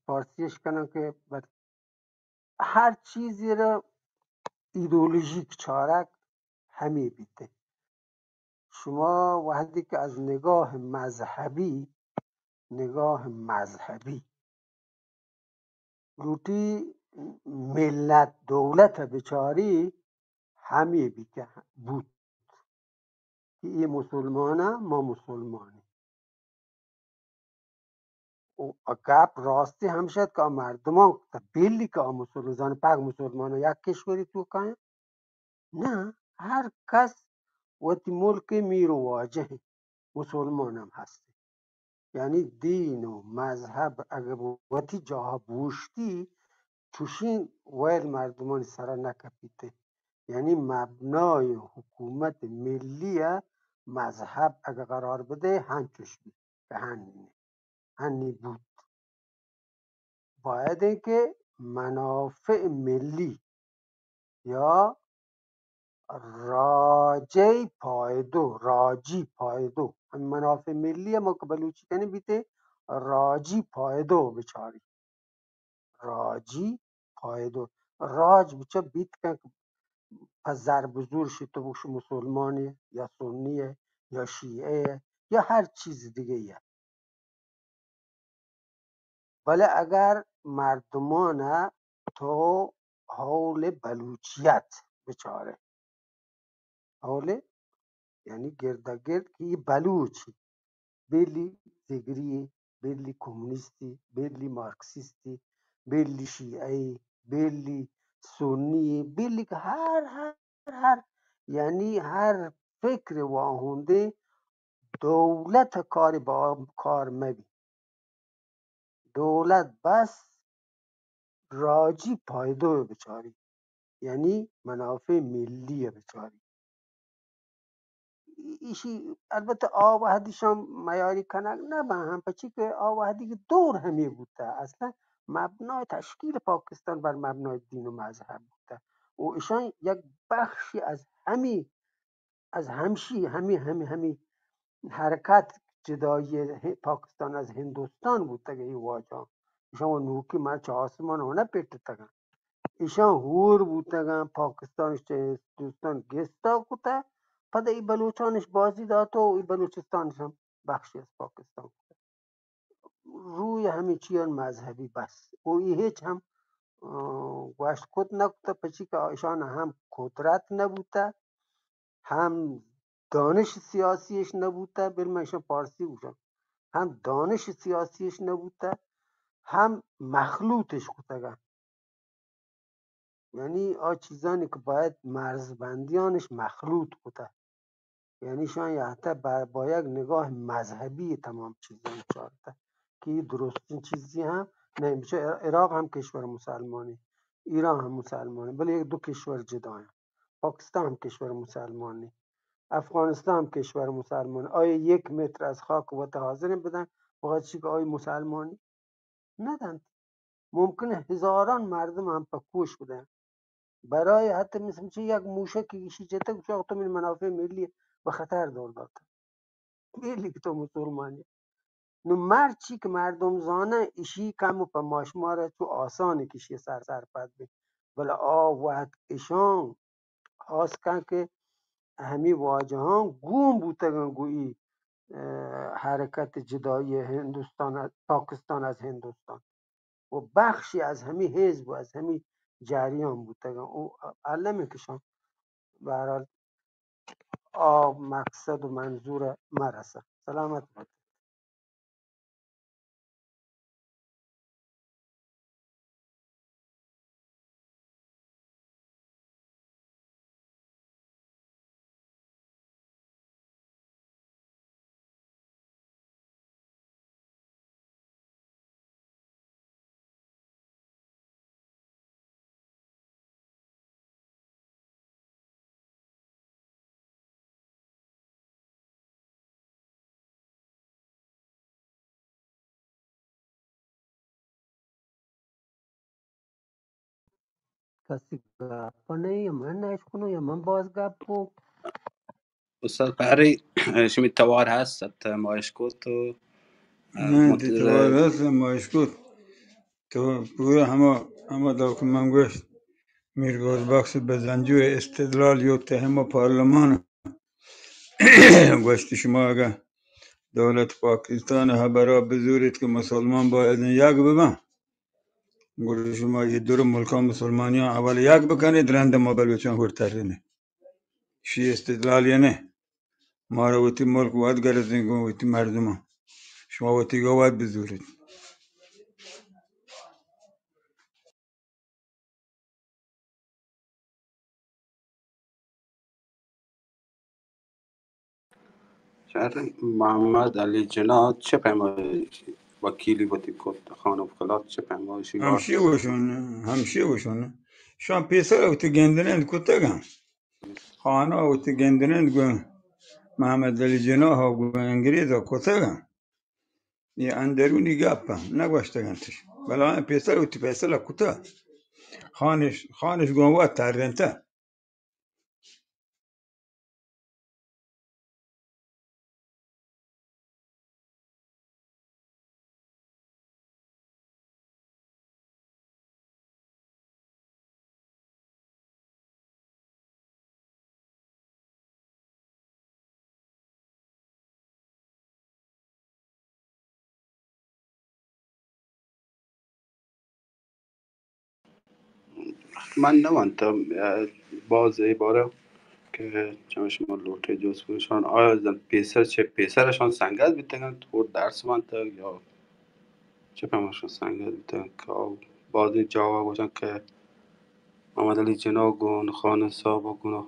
فارسیش کنم که هر چیزی را ایدئولوژیک چارک همه بیته. شما وقتی که از نگاه مذهبی لوٹی ملت دولت بچاری همه بیته بود که این مسلمانه ما مسلمانی و گپ راستی هم شد که مردمان بیلی که مسلمان پاک مسلمان یک کشوری تو کنه نه، هر کس وقتی ملک میرو واجه مسلمان هم هستی. یعنی دین و مذهب اگه وقتی جاها بوشتی چوشین ویل مردمان سرا نکپیته. یعنی مبنای حکومت ملی مذهب اگه قرار بده هنچوش بید که هنی بود. باید که منافع ملی یا راجی پایدو هم منافع ملی ما که بلوچی کنی بیته راجی پایدو بچاری راجی پایدو راج بچه بیت کن که پس ضرب زور شی تو بکش مسلمانی یا سنیه یا شیعه یا هر چیز دیگه یه. ولی اگر مردمان تو حول بلوچیت بچاره حول یعنی گردگرد که یه بلوچی بیلی زگری بیلی کمونیستی بیلی مارکسیستی بیلی شیعی بیلی سنی بیلی که هر یعنی هر فکر واهونده دولت کاری با کار مبی دولت بس راجی پایدو بچاری یعنی منافع ملی بچاری ایشی البته آوهدیشان میاری کنک نه به هم پچی که آوهدی که دور همی بوده اصلا مبنای تشکیل پاکستان بر مبنای دین و مذهب بوده و ایشان یک بخشی از همی حرکت جدایی پاکستان از هندوستان بوده که این واجه ایشان و نوکی مرچ آسمان هونه پیٹ تگن ایشان هور بودگن پاکستانش چه هندوستان گستا کتا پده ای بلوچانش بازی داد و ای بلوچستانش هم بخشی از پاکستان روی همه چیان مذهبی بس و ای هیچ هم گوشت کد نکتا پچی که ایشان هم قدرت نبوده هم دانش سیاسیش نبوده بلما ایشان پارسی بودن هم دانش سیاسیش نبوده هم مخلوطش کتگن یعنی چیزانی که باید مرزبندیانش مخلوط بوده یعنی شاید یحته با یک نگاه مذهبی تمام چیزان چارده که درستین چیزی هم نه بچه عراق هم کشور مسلمانی ایران هم مسلمانی بله یک دو کشور جدا هم پاکستان هم کشور مسلمانی افغانستان هم کشور مسلمانی آیا 1 متر از خاک وطن حاضر بدن بخاطر چی که آیا مسلمانی ندن ممکنه هزاران مردم هم پکوش بدن برای حتی مثل چه یک موشک ایشی جته که تو من منافع ملی به خطر دور داده ملی که تو مسلمانی نو مرچی که مردم زانه ایشی کم و پماشماره تو آسانه کشی سر پد بی ولی وقت ایشان خواست کن که همی واجه ها گوم بودتگن گویی حرکت جدایی هندوستان پاکستان از هندوستان و بخشی از همی حزب و از همی جریان بودتگن او علمه کشان برحال مقصد و منظور مرسه سلامت باد کسی گپا نه یا من نش کنم یا من باز گپ Ustad Bahri شمیت هست att Maeshkot och نه منتظر تتوارث مشکوت تو پورا همه داکن گوشت میرگوز بخش به زنجوی استدلال یوتهم پارلمان گوشت شما اگر دولت پاکستان ها برا بزورید که مسلمان باید یک ببن گوشت شما یه دور ملکان مسلمانی ها اول یک بکنید رند ما بلوچان خورترینه شی استدلال یا نه ما رو وقتی ملک واد گرزین گو وقتی مردم ها شما وقتی گو واد بزورید شهر محمد علی جناح چه پیمایی وکیلی بودی گفت خانم کلات چه پیمایشی یار همشی وشونه شان پیسر وقتی گندنند کتگم خانه وقتی گندنند گو محمد علی جناح و گو انگریز و کتگم یه اندرونی گپم نگوشتگنتش بلا پیسر وقتی پیسر کتا خانش گو واد ترینته من نوانتم باز ای باره که چمش ما لوټه جوز بودشان آیا زن پیسر چه پیسرشان سنگت بیتگن تو درس منطق یا چه پیمایشان سنگت بیتگن که باز جواب باشن که محمد علی جناح گون خانه صاحب گون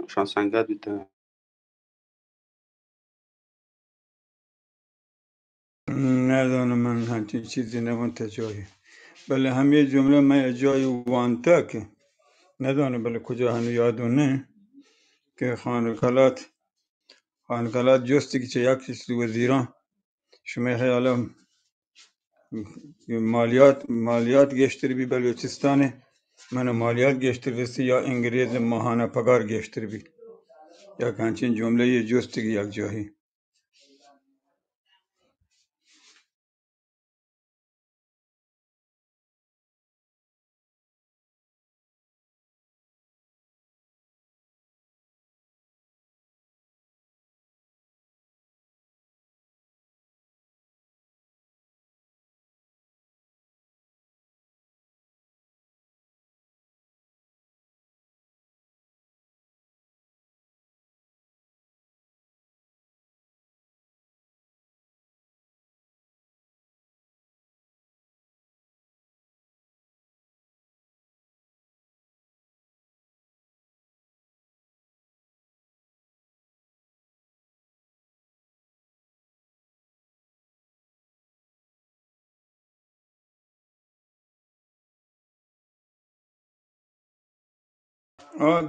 شان سنگت بیتگن ندانم من همچین چیزی نمانده جایی بله همه جمله من جای وانتا که ندانم بله کجا هنو یادونه که خانکالات جستی که چه یکی سو وزیران شما حالا مالیات گشتر بی بلوچستانه من مالیات گشتر رسی یا انگریز ماهانه پگار گشتر بی یا همچین جمله جستی که یک جایی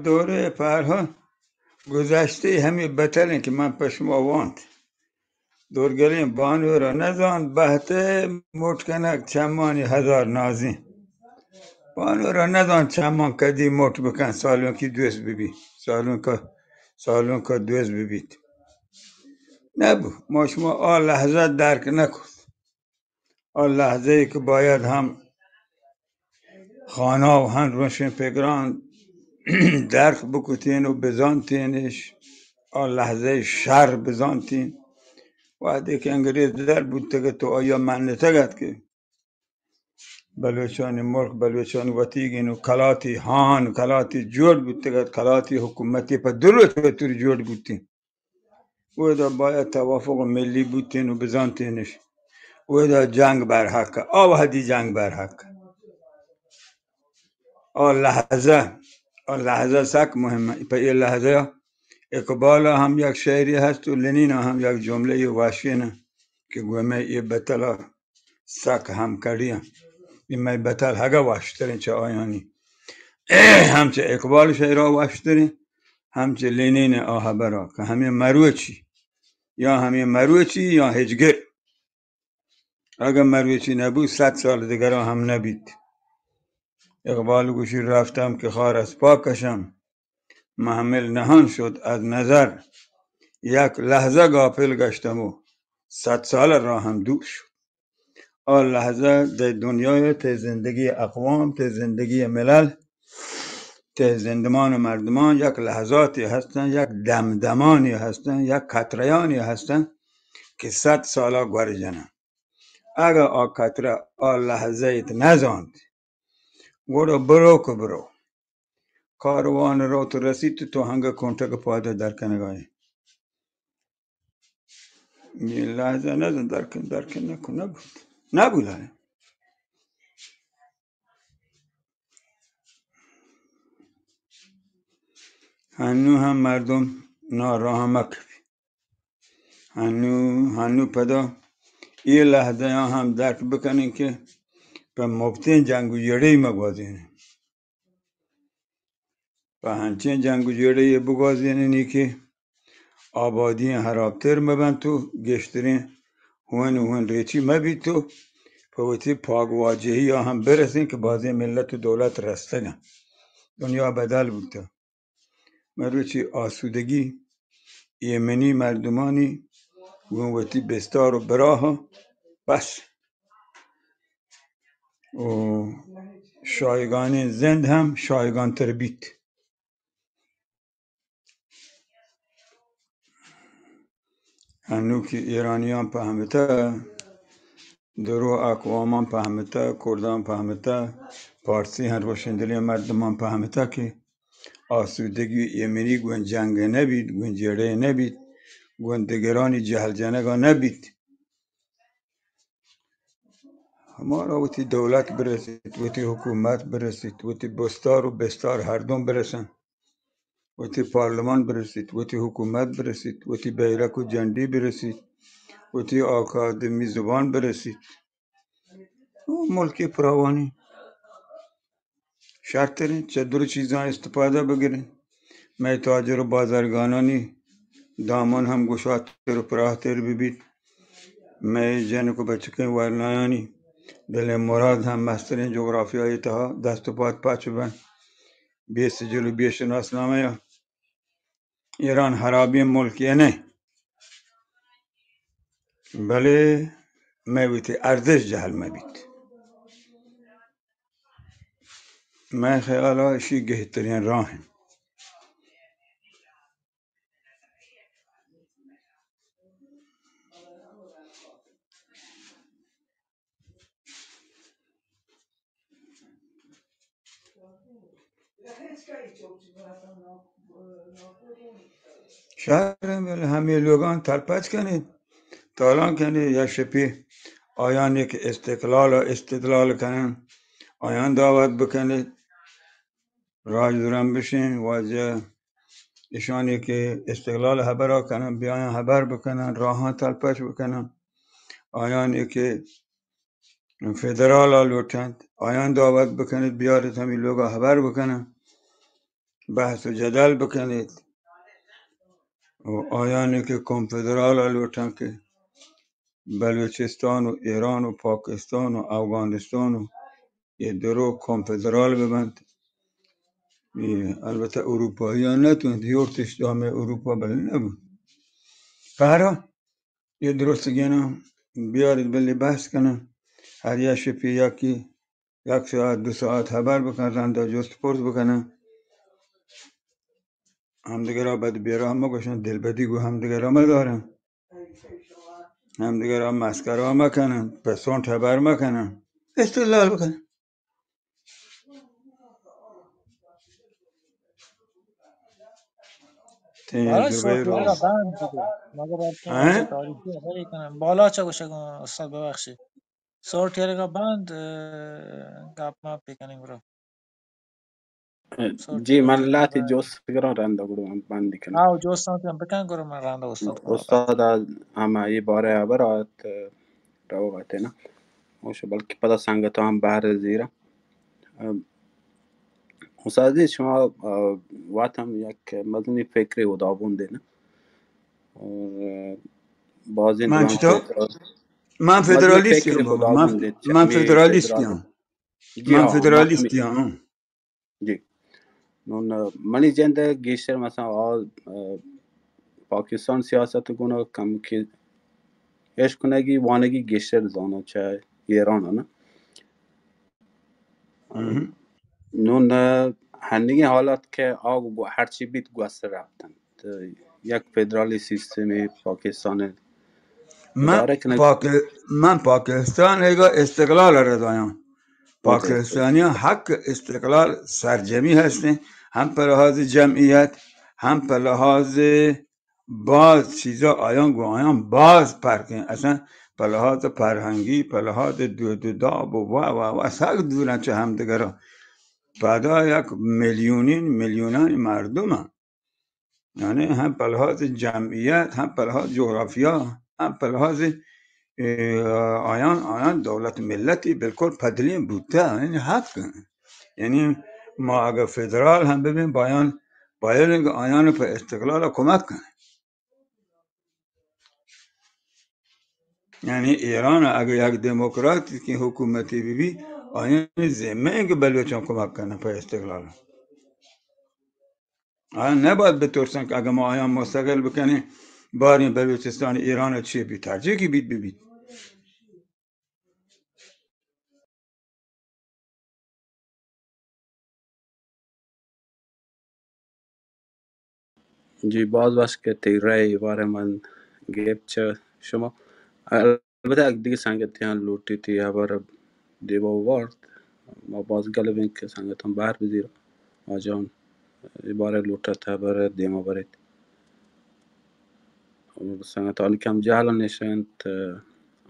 دوره پرها گذشته همین بترین که من پشما واند دورگرین بانو را نزان بهته متکنک چمانی هزار نازین بانو را ندان چمان کدی موت بکن سالون کی دوست ببی سالون که دوست ببید نبو ما شما آن لحظه درک نکن آن لحظه ای که باید هم خانه و هم روشن فکران درک بکتین و بزانتینش آن لحظه شر بزانتین وقتی که انگریز در بود تگه تو آیا من نتگد که بلوچان ملک بلوچان وطیگین و کلاتی هان کلاتی جوڑ بود تگه کلاتی حکومتی پا درست به طور جوڑ بودتین و دا باید توافق ملی بودتین و بزانتینش و دا جنگ بر حق آوهدی جنگ بر حق آن لحظه سک مهمه پا این لحظه اقبال هم یک شعری هست و لنین هم یک جمله واشینه که گومه یه بطلا سک هم کردیم این می بطل هگه واشترین چه آیانی همچه اقبال شعرها واشترین همچه لنین آها برا که همه مروچی یا هجگر اگر مروچی نبود 100 سال دیگر هم نبید اقبال گوشی رفتم که خار از پا کشم محمل نهان شد از نظر یک لحظه غافل گشتم و 100 سال را هم دور شد آن لحظه در دنیای ته زندگی اقوام، ته زندگی ملل، ته زندمان مردمان یک لحظاتی هستن، یک دمدمانی هستن، یک قطریانی هستن که 100 سالا گوارجنن. اگر آ قطره آ لحظه ایت نزاند گوڑا برو که برو کاروان رو تو رسید تو هنگه کنتک پاده درکنگاهی این لحظه نزن درکن نکن نبود هنو هم مردم ناراحمک هنو پدا این لحظه هم درک بکنین که به مبتین جنگ و جره مگوازین و همچین جنگ و جره بگوازین که آبادی هرابتر مبن تو گشترین هون ریچی مبید تو پوتی پاگواجهی یا هم برسین که بازی ملت و دولت رستگن دنیا بدل بودتا مروچی آسودگی یمنی مردمانی گونوتی بستار و براه بس و شایگان زند هم شایگان تربیت هنو که ایرانیان فهمتا درو اقوامان فهمتا کردان فهمتا پارسی هر روشندلی مردمان فهمتا که آسودگی یمنی گون جنگ نبید گون جره نبید گون دگرانی جهل جنگا نبید همارا وتی دولت برسید وتی حکومت برسید وتی بستار و بستار هر دوم برسن وتی پارلمان برسید وتی حکومت برسید وتی بیرک و جندی برسید وتی آکادمی زبان برسید ملکی فراوانی شرط دارین چه دور چیزان استفاده بگیرین می تاجر و بازرگانانی دامان هم گشادتر و پراختر ببید می جنک و بچکه ورنایانی دل مراد هم مسترین جغرافیایی تها دست و پات پاچ بن بیست جلو بیش ناسنامه یا ایران حرابی ملکیه نه بله میویتی ارزش جهل مبید من خیالا اشی گهترین راه شهر بله همه لوگان تلپچ کنید تالان کنید یا شپی آیان یک استقلال و استدلال کنن آیان دعوت بکنید راج دورم بشین واجه ایشانی که استقلال خبر کنن بیاین خبر بکنن راهان تلپش بکنن آیانی که فدرال لوٹند آیان دعوت بکنید بیارید همین لوگا خبر بکنن بحث و جدل بکنید و آیانی که کنفدرال لوٹند که بلوچستان و ایران و پاکستان و افغانستان و یه درو کنفدرال ببند البته اروپایی ها نتوند یورتش دامه اروپا بله نبود فرا یه درست گینا بیارید بلی بحث کنن هر یه شپی یکی 1 ساعت 2 ساعت خبر بکنن رنده جست پرس بکنن همدیگه را بد بیراه مگوشن دلبدی گو همدیگه را مدارن همدیگه را مسکره مکنن پسون خبر مکنن استدلال بکنن برای تجربه صوتی رو ها بند بوده مگر رفتیم بخش تاریخی خبری کنم بالا چه گوشه استاد ببخشید صوتی ها بند گپ ما بکنیم برو صوتی جی ها من بند لاتی جوس فکران رنده گروه بندی کنم او جو سانتی هم بکن گرو من رنده استاد خدا بند استاد اما ای باره برات رو گاته نه اوش بلکه پدا سنگت هم بهر زیره استاد شما واتم یک مدنی فکری و دابونده نه اور باز این من دوام چطور؟ که من مدنی فدرالیستی هم فکری بابا خدا بونده من چشمی فدرالیستی فدرال هم جی من ها ما فدرالیستی هم جی نون منی جنده گیشتر مثلا پاکستان سیاست گونه کم که اش کنگی وانگی گیشتر زانو چه ایران نه نون هنگی حالات که آگو هرچی بیت گوسته رفتن یک فدرالی سیستم پاکستان اداره کنه من پاکستان ایگا استقلال رضایان پاکستانی حق استقلال سرجمی هستند هم پر لحاظ جمعیت هم پر لحاظ باز چیزا آیان باز پرکن اصلا پر لحاظ فرهنگی پر لحاظ داب و اصلا دورن چه هم دیگران بعدا یک میلیونان مردم هم. یعنی هم پر لحاظ جمعیت هم پر لحاظ جغرافیا هم پر لحاظ آیان دولت ملتی بالکل پدلین بوده یعنی حق یعنی ما اگر فدرال هم ببین باید آیان پر استقلال کمک کنه یعنی ایران اگر یک دموکراتی که حکومتی بی آیان زمین که بلوچان کمک کنه پر استقلال آیان نباید بترسن که اگر ما آیان مستقل بکنیم باری بلوچستان ایران چی بی ترجیح کی بید جی باز باش که تیره باره من گیب چه شما البته اگه دیگه سنگتیان لوٹی تی هبار دیبا وارد ما باز گلوین که سنگتان بر بزیر آجان باره لوٹت هبار دیما برید سنگتانی کم جهل نشند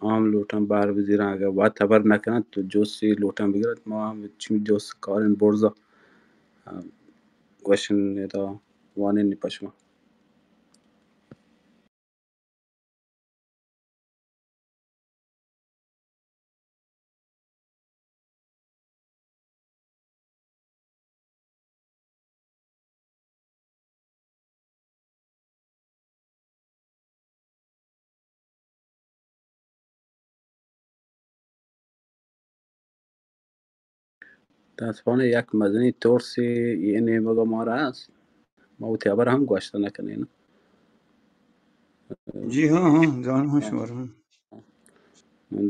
عام لوٹن بر بزیرن اگه باید تبر نکنند تو جوسی لوٹن بگیرد ما هم چی جوس کارن برزا گوشن دا وانه نی پشما متاسفانه یک مدنی ترسی یعنی مگه ما را هست ما او تیابر هم گوشته نکنین جی ها جانم شما رو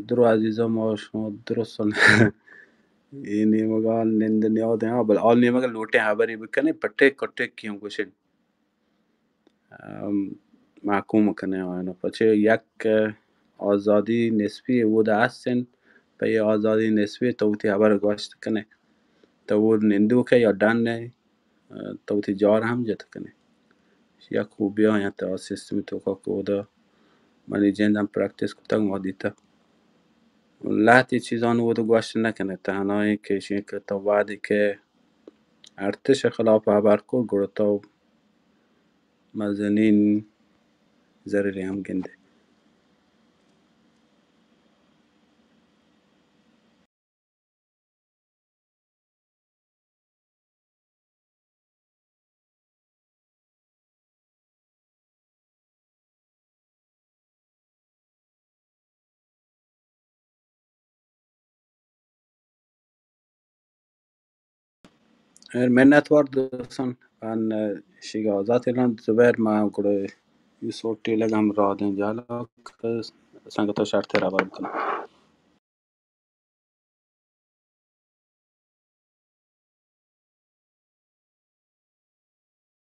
درو عزیزا ما شما درستان یعنی مگه نند نیاد ها بل آل نی مگه لوٹے خبری بکنه پټه کټه کیوں گوشن محکوم کنه آنو پچه یک آزادی نسبی بود هستن به یه آزادی نسبی توتی خبر گوشت کنه تو بود نندو که یا دن نه توتی جار هم جت کنه یک خوبی ها یا تا سیستمی تو که کودا منی جندم پرکتیس کتاگ ما دیتا لحتی چیزان بودو گوشت نکنه تنهایی کشین که تا بعدی که ارتش خلاف خبر کو گروتا مزنین ضروری هم گنده منت var دوستان من شیگه آزاد ایلان زبر ما گروه یه صورتی لگم را دین جالا که سنگتا شرطه را بکنم